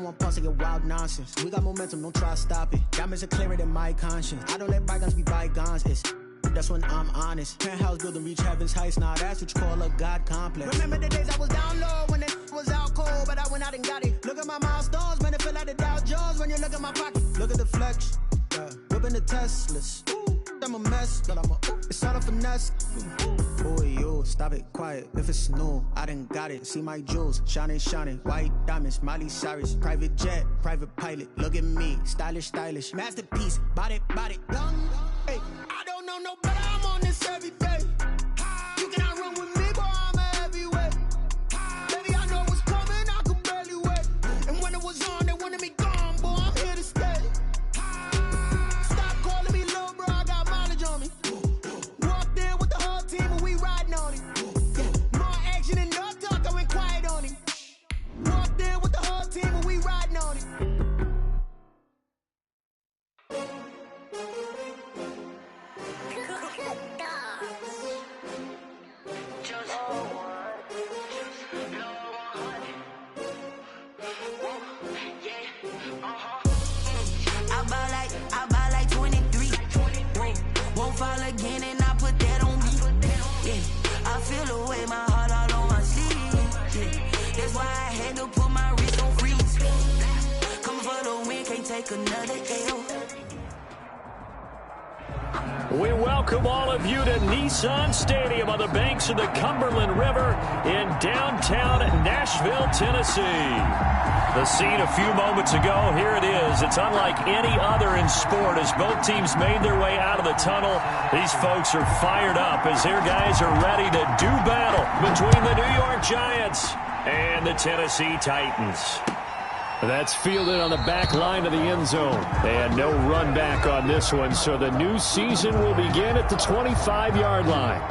don't want pause to get wild nonsense. We got momentum, don't try to stop it. Diamonds are clearer than my conscience. I don't let bygones be bygones. That's when I'm honest. Penthouse building, reach heaven's heights. Now that's what you call a God complex. Remember the days I was down low when it was out cold, but I went out and got it. Look at my milestones, man, it feel like the Dow Jones when you look at my pocket. Look at the flex, whipping the Teslas. I'm a mess, but it's all a finesse. Boy, you stop it, quiet. If it's new, I done got it. See my jewels, shining, white diamonds, Miley Cyrus, private jet, private pilot. Look at me, stylish, masterpiece, body, young. Hey, I don't know no better. I'm on this every day. You cannot run with me, boy. I'm a heavyweight. Baby, I know what's coming. I could barely wait. And when it was on, they wanted me gone, boy. I'm here to stay. Stop calling me little bro. I got mileage on me. Walked in with the whole team and we riding on it. Yeah, more action and no talk. I went quiet on him. Walked in with the whole team and we riding on it. I buy like 23. Won't fall again and I put that on me. Yeah, I feel the way my heart all on my sleeve. Yeah, that's why I had to put my wrist on freeze. Coming for the win, can't take another L. We welcome all of you to Nissan Stadium on the banks of the Cumberland River in downtown Nashville, Tennessee. The scene a few moments ago, here it is. It's unlike any other in sport as both teams made their way out of the tunnel. These folks are fired up as their guys are ready to do battle between the New York Giants and the Tennessee Titans. That's fielded on the back line of the end zone. And no run back on this one, so the new season will begin at the 25-yard line.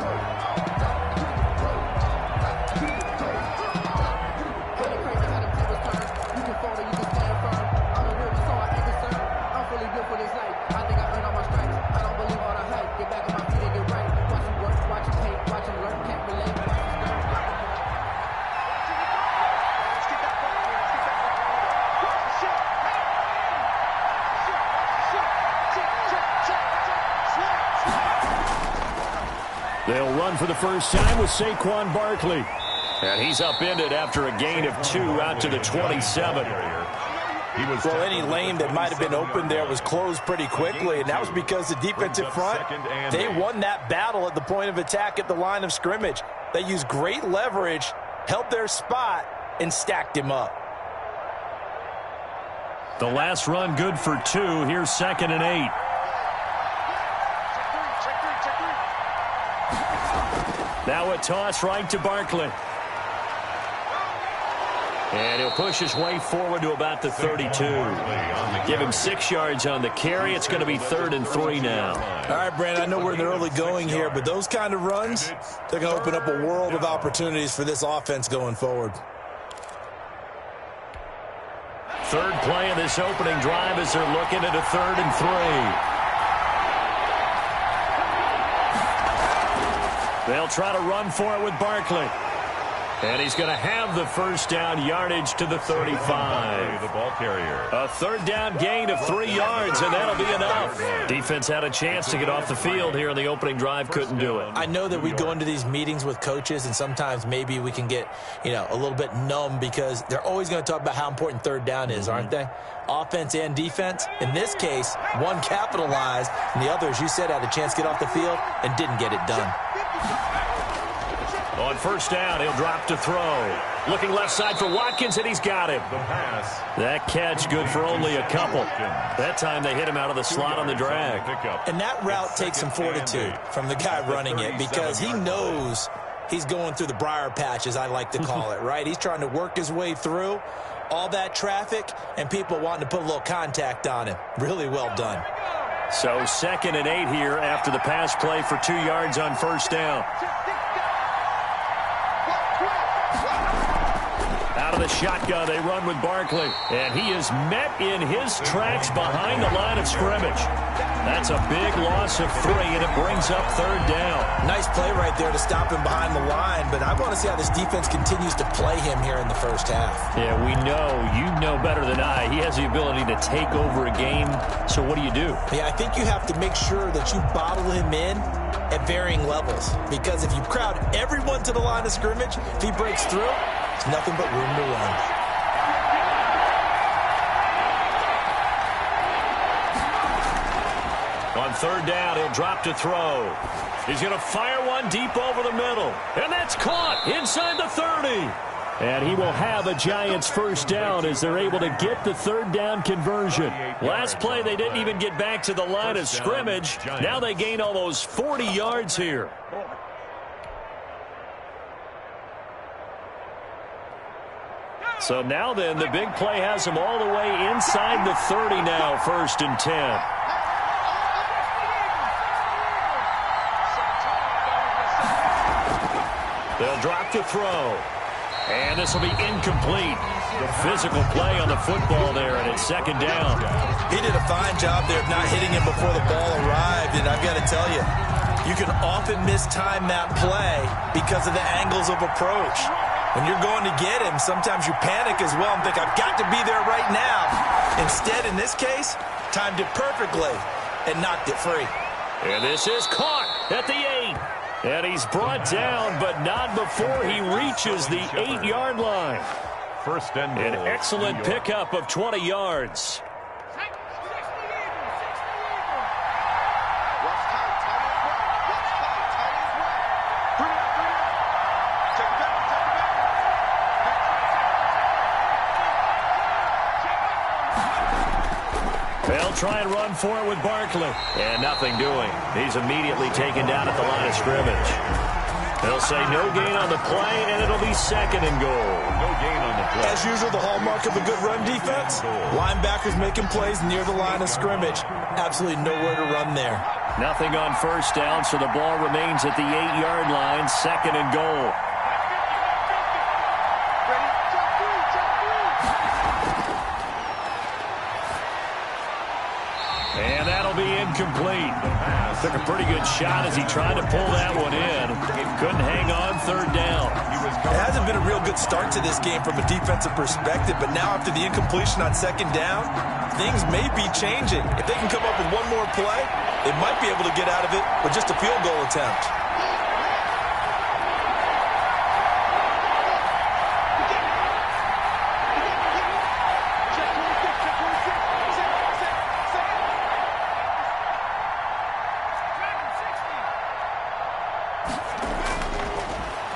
They'll run for the first time with Saquon Barkley. And he's upended after a gain of 2 out to the 27. Well, any lane that might have been open there was closed pretty quickly, and that was because the defensive front, they won that battle at the point of attack at the line of scrimmage. They used great leverage, held their spot, and stacked him up. The last run good for 2. Here's 2nd and 8. Now a toss right to Barkley. And he'll push his way forward to about the 32. Give him 6 yards on the carry. It's going to be 3rd and 3 now. All right, Brandon, I know we're in the early going here, but those kind of runs, they're going to open up a world of opportunities for this offense going forward. Third play of this opening drive as they're looking at a 3rd and 3. They'll try to run for it with Barkley. And he's going to have the first down yardage to the 35. The ball carrier. A 3rd down gain of 3 yards, and that'll be enough. Defense had a chance to get off the field here in the opening drive, couldn't do it. I know that we go into these meetings with coaches, and sometimes maybe we can get, a little bit numb because they're always going to talk about how important 3rd down is, aren't they? Offense and defense. In this case, one capitalized, and the other, as you said, had a chance to get off the field and didn't get it done. On first down, he'll drop to throw. Looking left side for Watkins, and he's got him. That catch good for only a couple. That time they hit him out of the slot on the drag. And that route takes some fortitude from the guy running it because he knows he's going through the briar patch, as I like to call it, right? He's trying to work his way through all that traffic and people wanting to put a little contact on him. Really well done. So 2nd and 8 here after the pass play for 2 yards on first down. Out of the shotgun. They run with Barkley. And he is met in his tracks behind the line of scrimmage. That's a big loss of 3, and it brings up 3rd down. Nice play right there to stop him behind the line, but I want to see how this defense continues to play him here in the first half. Yeah, we know. You know better than I. He has the ability to take over a game, so what do you do? Yeah, I think you have to make sure that you bottle him in at varying levels, because if you crowd everyone to the line of scrimmage, if he breaks through, there's nothing but room to run. On 3rd down, he'll drop to throw. He's going to fire one deep over the middle. And that's caught inside the 30. And he will have a Giants 1st down as they're able to get the 3rd down conversion. Last play, they didn't even get back to the line of scrimmage. Now they gain almost 40 yards here. So now then, the big play has them all the way inside the 30 now, 1st and 10. They'll drop to throw. And this will be incomplete. The physical play on the football there, and it's 2nd down. He did a fine job there of not hitting him before the ball arrived, and I've got to tell you, you can often mistime that play because of the angles of approach. When you're going to get him, sometimes you panic as well and think, I've got to be there right now. Instead, in this case, timed it perfectly and knocked it free. And this is caught at the 8. And he's brought down, but not before he reaches the 8-yard line. 1st and goal. An excellent pickup of 20 yards. They'll try and run for it with Barkley. And nothing doing. He's immediately taken down at the line of scrimmage. They'll say no gain on the play, and it'll be 2nd and goal. No gain on the play. As usual, the hallmark of a good run defense, linebackers making plays near the line of scrimmage. Absolutely nowhere to run there. Nothing on 1st down, so the ball remains at the 8-yard line, 2nd and goal. And that'll be incomplete. Took a pretty good shot as he tried to pull that one in. Couldn't hang on 3rd down. It hasn't been a real good start to this game from a defensive perspective, but now after the incompletion on 2nd down, things may be changing. If they can come up with one more play, they might be able to get out of it with just a field goal attempt.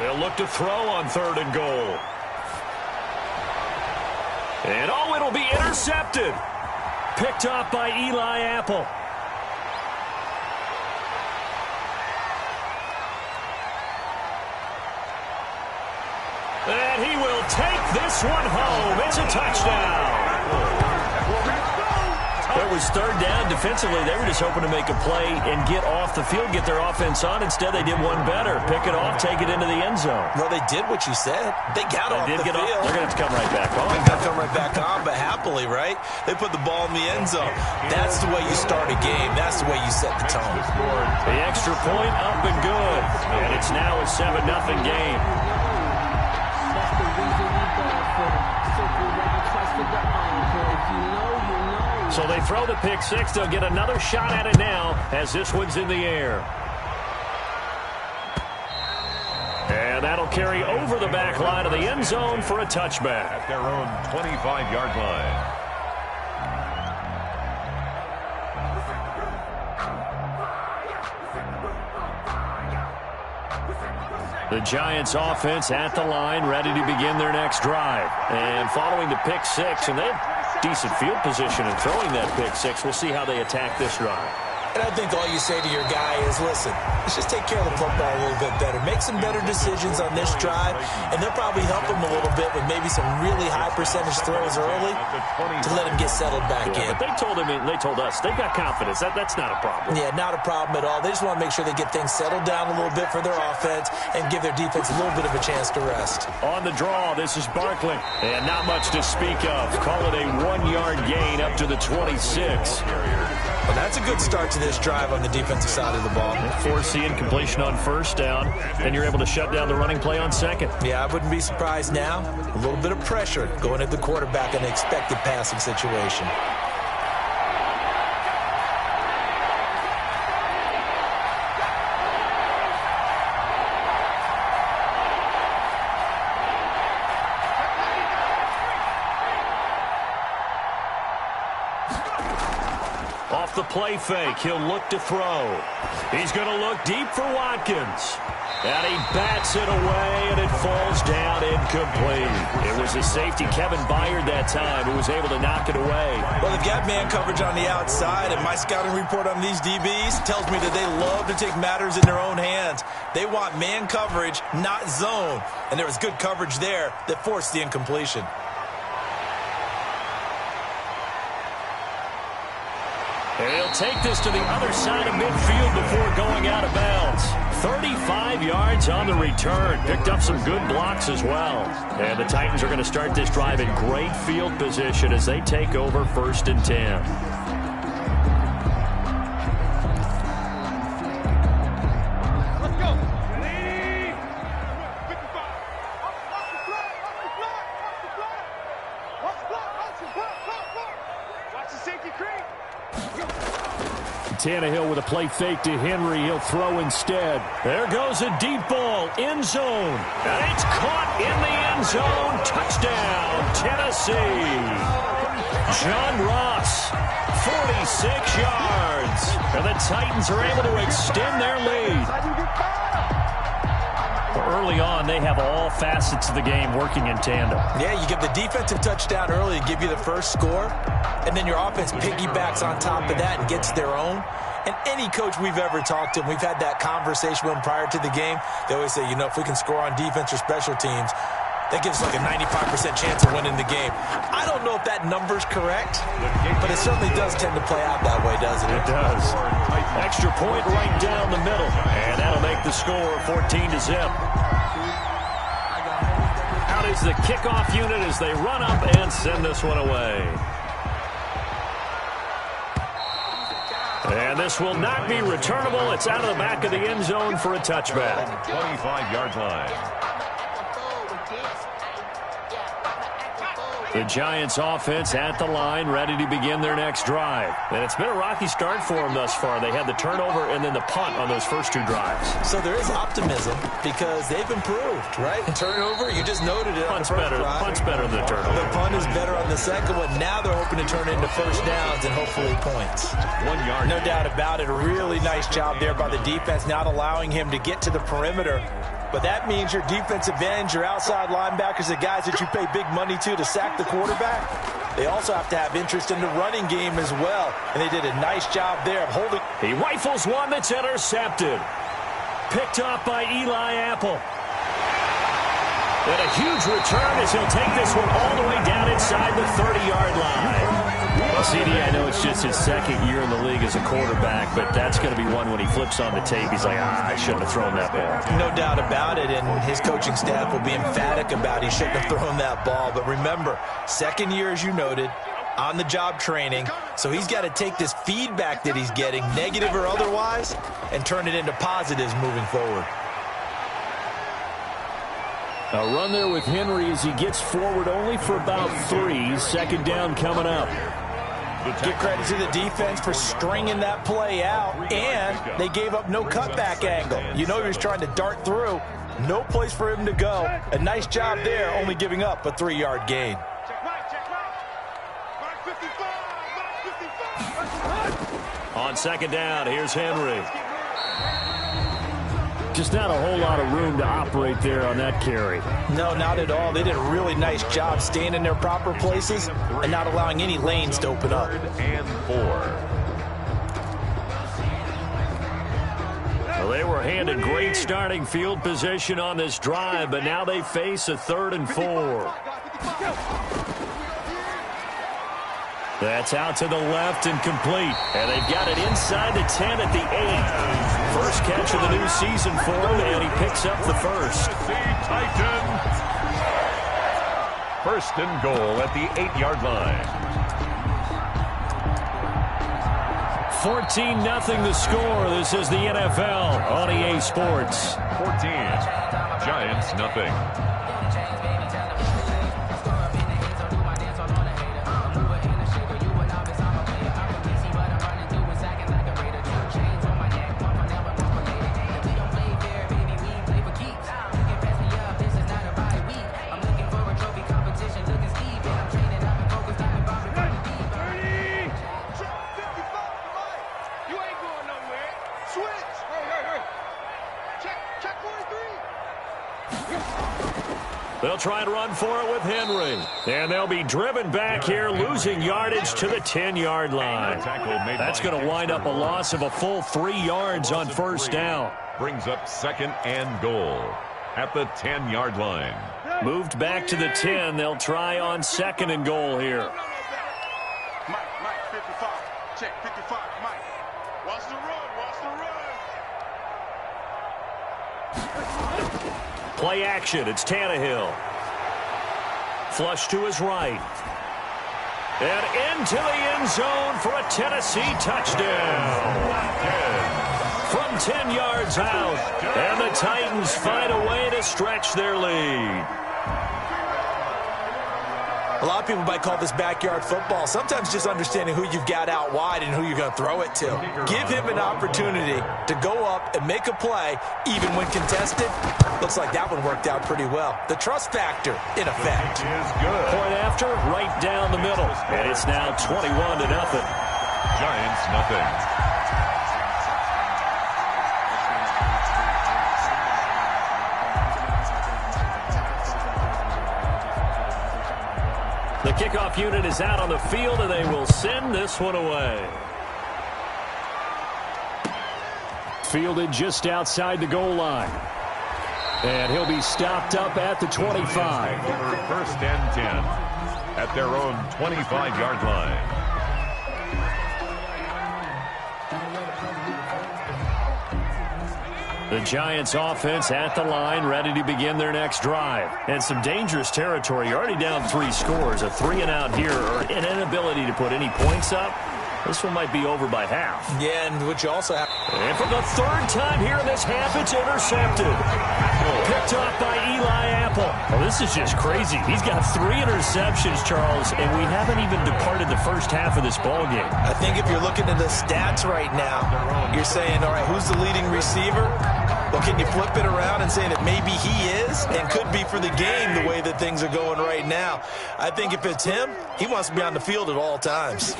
They'll look to throw on 3rd and goal. And oh, it'll be intercepted. Picked off by Eli Apple. And he will take this one home. It's a touchdown. It was 3rd down. Defensively, they were just hoping to make a play and get off the field, get their offense on. Instead, they did one better. Pick it off, take it into the end zone. Well, they did what you said. They got off the field. They're going to have to come right back on. They're going to come right back on, but happily, right? They put the ball in the end zone. That's the way you start a game. That's the way you set the tone. The extra point up and good. And it's now a 7-0 game. That's the reason we ball for it. Circle around, trust with the encore. If you know, you know. So they throw the pick 6. They'll get another shot at it now as this one's in the air. And that'll carry over the back line of the end zone for a touchback. At their own 25-yard line. The Giants offense at the line, ready to begin their next drive. And following the pick 6, and they have decent field position in throwing that pick 6. We'll see how they attack this drive. And I think all you say to your guy is, listen, let's just take care of the football a little bit better. Make some better decisions on this drive, and they'll probably help him a little bit with maybe some really high percentage throws early to let him get settled back in. But they told us, they've got confidence. That's not a problem. Yeah, not a problem at all. They just want to make sure they get things settled down a little bit for their offense and give their defense a little bit of a chance to rest. On the draw, this is Barkley. And not much to speak of. Call it a 1-yard gain up to the 26. Well, that's a good start to this drive on the defensive side of the ball. Force the incompletion on first down, and you're able to shut down the running play on second. Yeah, I wouldn't be surprised now. A little bit of pressure going at the quarterback in an expected passing situation. Off the play fake, he'll look to throw. He's going to look deep for Watkins. And he bats it away, and it falls down incomplete. It was a safety, Kevin Byard, that time, who was able to knock it away. Well, they've got man coverage on the outside, and my scouting report on these DBs tells me that they love to take matters in their own hands. They want man coverage, not zone. And there was good coverage there that forced the incompletion. And he'll take this to the other side of midfield before going out of bounds. 35 yards on the return. Picked up some good blocks as well. And the Titans are going to start this drive in great field position as they take over 1st and 10. Tannehill with a play fake to Henry. He'll throw instead. There goes a deep ball. End zone. And it's caught in the end zone. Touchdown, Tennessee. John Ross, 46 yards. And the Titans are able to extend their lead. Early on, they have all facets of the game working in tandem. Yeah, you give the defensive touchdown early to give you the first score, and then your offense piggybacks on top of that and gets their own. And any coach we've ever talked to, we've had that conversation with them prior to the game, they always say, you know, if we can score on defense or special teams, that gives us like a 95% chance of winning the game. I don't know if that number's correct, but it certainly does tend to play out that way, doesn't it? It does. Extra point right down the middle, and that'll make the score 14-0. Out is the kickoff unit as they run up and send this one away. And this will not be returnable. It's out of the back of the end zone for a touchback. 25-yard line. The Giants offense at the line, ready to begin their next drive. And it's been a rocky start for them thus far. They had the turnover and then the punt on those first 2 drives. So there is optimism because they've improved, right? Turnover, you just noted it. Punt's better than the turnover. The punt is better on the second one. Now they're hoping to turn into first downs and hopefully points. 1 yard. No doubt about it. A really nice job there by the defense, not allowing him to get to the perimeter. But that means your defensive ends, your outside linebackers, the guys that you pay big money to sack the quarterback, they also have to have interest in the running game as well. And they did a nice job there of holding. He rifles one that's intercepted. Picked off by Eli Apple. And a huge return as he'll take this one all the way down inside the 30-yard line. Well, CD, I know it's just his second year in the league as a quarterback, but that's going to be one when he flips on the tape. He's like, I shouldn't have thrown that ball. No doubt about it, and his coaching staff will be emphatic about he shouldn't have thrown that ball. But remember, second year, as you noted, on-the-job training, so he's got to take this feedback that he's getting, negative or otherwise, and turn it into positives moving forward. A run there with Henry as he gets forward only for about 3. Second down coming up. Give credit to the defense for stringing that play out, and they gave up no cutback angle. You know he was trying to dart through. No place for him to go. A nice job there, only giving up a 3-yard gain. On second down, here's Henry. Just not a whole lot of room to operate there on that carry. No, not at all. They did a really nice job staying in their proper places and not allowing any lanes to open up. 3rd and 4. Well, they were handed great starting field position on this drive, but now they face a 3rd and 4. That's out to the left and complete. And they've got it inside the 10 at the 8. First catch of the new season for him, and he picks up the first. Titans. First and goal at the 8-yard line. 14-0 the score. This is the NFL on EA Sports. 14. Giants nothing. They'll try and run for it with Henry. And they'll be driven back here, losing yardage to the 10-yard line. That's going to wind up a loss of a full 3 yards on first down. Brings up 2nd and goal at the 10-yard line. Moved back to the 10. They'll try on 2nd and goal here. Mike, 55. Check, 55. Mike. Watch the run. Play action. It's Tannehill. Flush to his right. And into the end zone for a Tennessee touchdown. From 10 yards out. And the Titans find a way to stretch their lead. A lot of people might call this backyard football. Sometimes just understanding who you've got out wide and who you're going to throw it to. Give him an opportunity to go up and make a play, even when contested. Looks like that one worked out pretty well. The trust factor, in effect. Is good. Point after, right down the middle. And it's now 21-0. Giants nothing. The kickoff unit is out on the field, and they will send this one away. Fielded just outside the goal line. And he'll be stopped up at the 25. First and 10 at their own 25-yard line. The Giants offense at the line, ready to begin their next drive. And some dangerous territory. You're already down 3 scores. A 3-and-out here, or an inability to put any points up. This one might be over by half. Yeah, and what you also have... And for the 3rd time here in this half, it's intercepted. Picked off by Eli Apple. Well, this is just crazy. He's got 3 interceptions, Charles, and we haven't even departed the first half of this ballgame. I think if you're looking at the stats right now, you're saying, all right, who's the leading receiver? Well, can you flip it around and say that maybe he is and could be for the game the way that things are going right now? I think if it's him, he wants to be on the field at all times.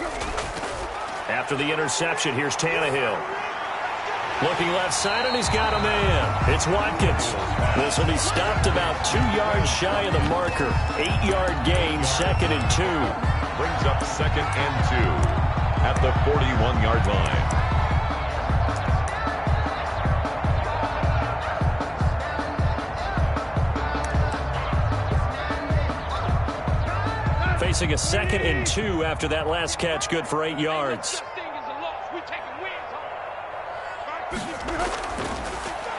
After the interception, here's Tannehill. Looking left side, and he's got a man. It's Watkins. This will be stopped about 2 yards shy of the marker. 8-yard gain, 2nd and 2. Brings up 2nd and 2 at the 41-yard line. Facing a 2nd and 2 after that last catch, good for 8 yards.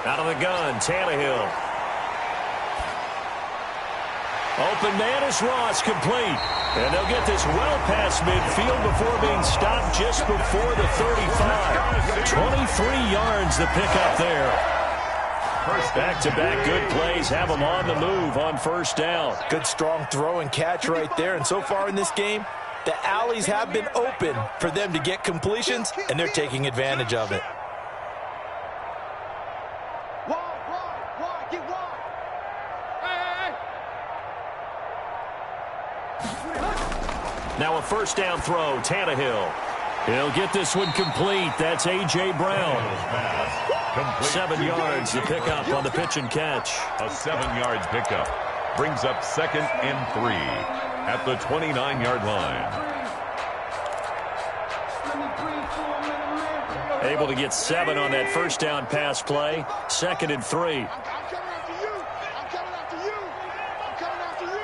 Out of the gun, Tannehill. Open man is Ross, complete. And they'll get this well past midfield before being stopped just before the 35. 23 yards the pickup there. Back-to-back good plays have them on the move on first down. Good strong throw and catch right there. And so far in this game, the alleys have been open for them to get completions, and they're taking advantage of it. Now a first down throw, Tannehill. He'll get this one complete. That's A.J. Brown. 7 yards, the pickup on the pitch and catch. A 7-yard pickup brings up 2nd and 3 at the 29-yard line. Able to get 7 on that first down pass play. 2nd and 3. I'm coming after you. I'm coming after you. I'm coming after you.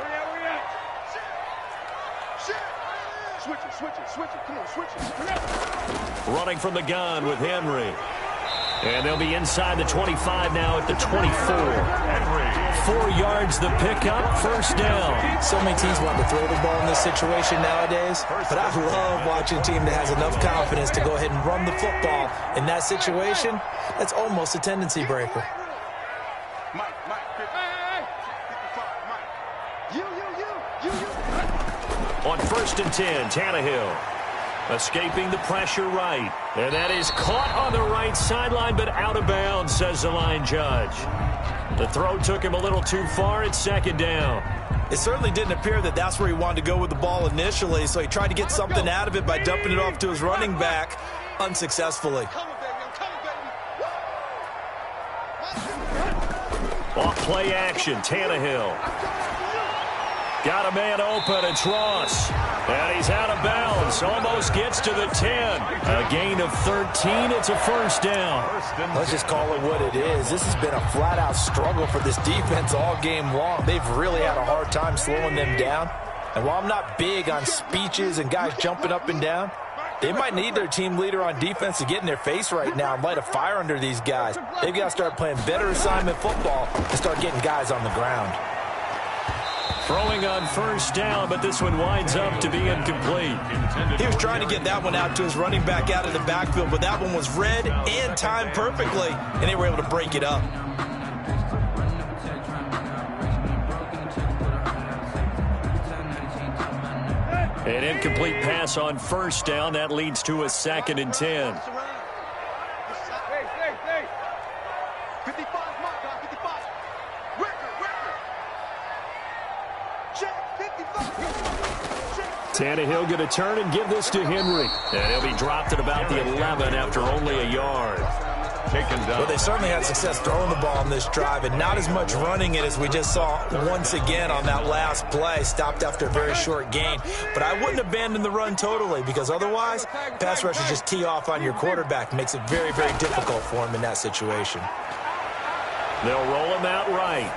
Shit. Switch it, switch it, switch it. Come on, switch it. Come on. Running from the gun with Henry. And they'll be inside the 25 now at the 24. Henry. 4 yards the pickup, first down. So many teams want to throw the ball in this situation nowadays, but I love watching a team that has enough confidence to go ahead and run the football. In that situation, that's almost a tendency breaker. Mike, 55, Mike. You. On 1st and 10, Tannehill. Escaping the pressure right. And that is caught on the right sideline, but out of bounds, says the line judge. The throw took him a little too far. It's 2nd down. It certainly didn't appear that that's where he wanted to go with the ball initially, so he tried to get something out of it by dumping it off to his running back unsuccessfully. Off play action, Tannehill. Got a man open, it's Ross. And he's out of bounds, almost gets to the 10. A gain of 13, it's a first down. Let's just call it what it is. This has been a flat-out struggle for this defense all game long. They've really had a hard time slowing them down. And while I'm not big on speeches and guys jumping up and down, they might need their team leader on defense to get in their face right now and light a fire under these guys. They've got to start playing better assignment football and start getting guys on the ground. Throwing on first down, but this one winds up to be incomplete. He was trying to get that one out to his running back out of the backfield, but that one was read and timed perfectly, and they were able to break it up. An incomplete pass on first down. That leads to a 2nd and 10. 55, Mike, 55. Record. Tannehill going to turn and give this to Henry. And he'll be dropped at about the 11 after only a yard. Taken down. Well, they certainly had success throwing the ball on this drive, and not as much running it as we just saw once again on that last play. Stopped after a very short gain. But I wouldn't abandon the run totally, because otherwise, pass rushers just tee off on your quarterback. Makes it very, very difficult for him in that situation. They'll roll him out right.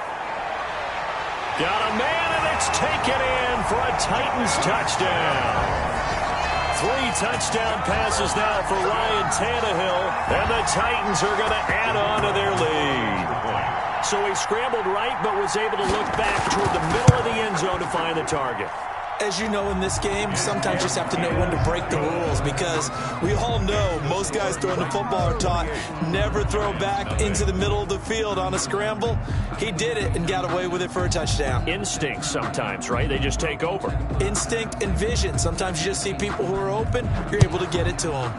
Got a man, and it's taken in for a Titans touchdown. 3 touchdown passes now for Ryan Tannehill, and the Titans are going to add on to their lead. So he scrambled right, but was able to look back toward the middle of the end zone to find the target. As you know, in this game, sometimes you just have to know when to break the rules, because we all know most guys throwing the football are taught never throw back into the middle of the field on a scramble. He did it and got away with it for a touchdown. Instinct sometimes, right? They just take over. Instinct and vision. Sometimes you just see people who are open, you're able to get it to them.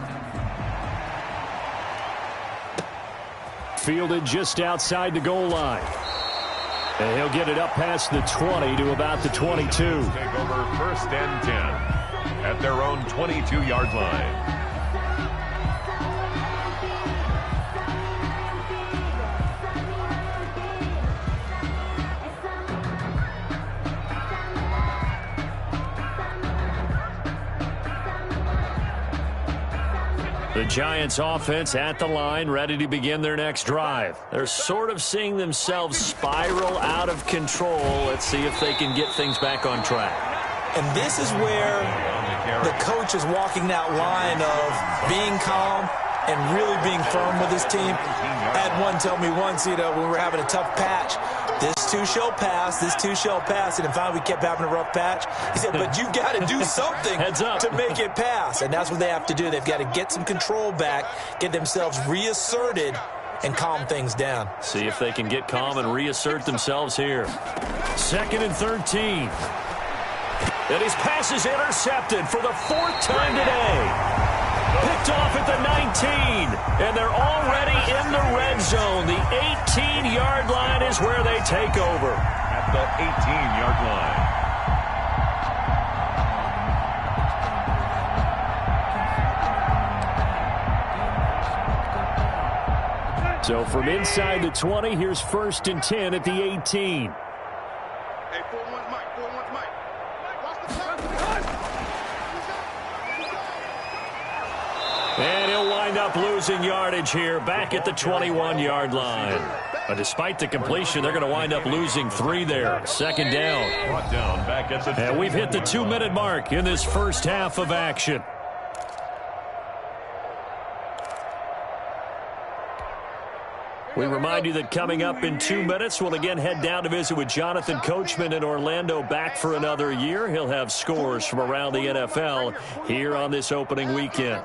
Fielded just outside the goal line. And he'll get it up past the 20 to about the 22. Take over 1st and 10 at their own 22-yard line. The Giants offense at the line, ready to begin their next drive. They're sort of seeing themselves spiral out of control. Let's see if they can get things back on track. And this is where the coach is walking that line of being calm and really being firm with his team. I had one tell me once, when we were having a tough patch, this too shall pass, this too shall pass. And finally we kept having a rough patch. He said, but you got to do something to make it pass. And that's what they have to do. They've got to get some control back, get themselves reasserted, and calm things down. See if they can get calm and reassert themselves here. 2nd and 13. And his pass is intercepted for the 4th time today. Picked off at the 19, and they're already in the red zone. The 18-yard line is where they take over. At the 18-yard line. So from inside the 20, here's 1st and 10 at the 18. Hey, 4-1 Mike, 4-1 Mike. Watch the time. And he'll wind up losing yardage here, back at the 21-yard line. But despite the completion, they're going to wind up losing 3 there. Second down. Brought down back at the And we've hit the 2-minute mark in this first half of action. We remind you that coming up in 2 minutes, we'll again head down to visit with Jonathan Coachman in Orlando, back for another year. He'll have scores from around the NFL here on this opening weekend.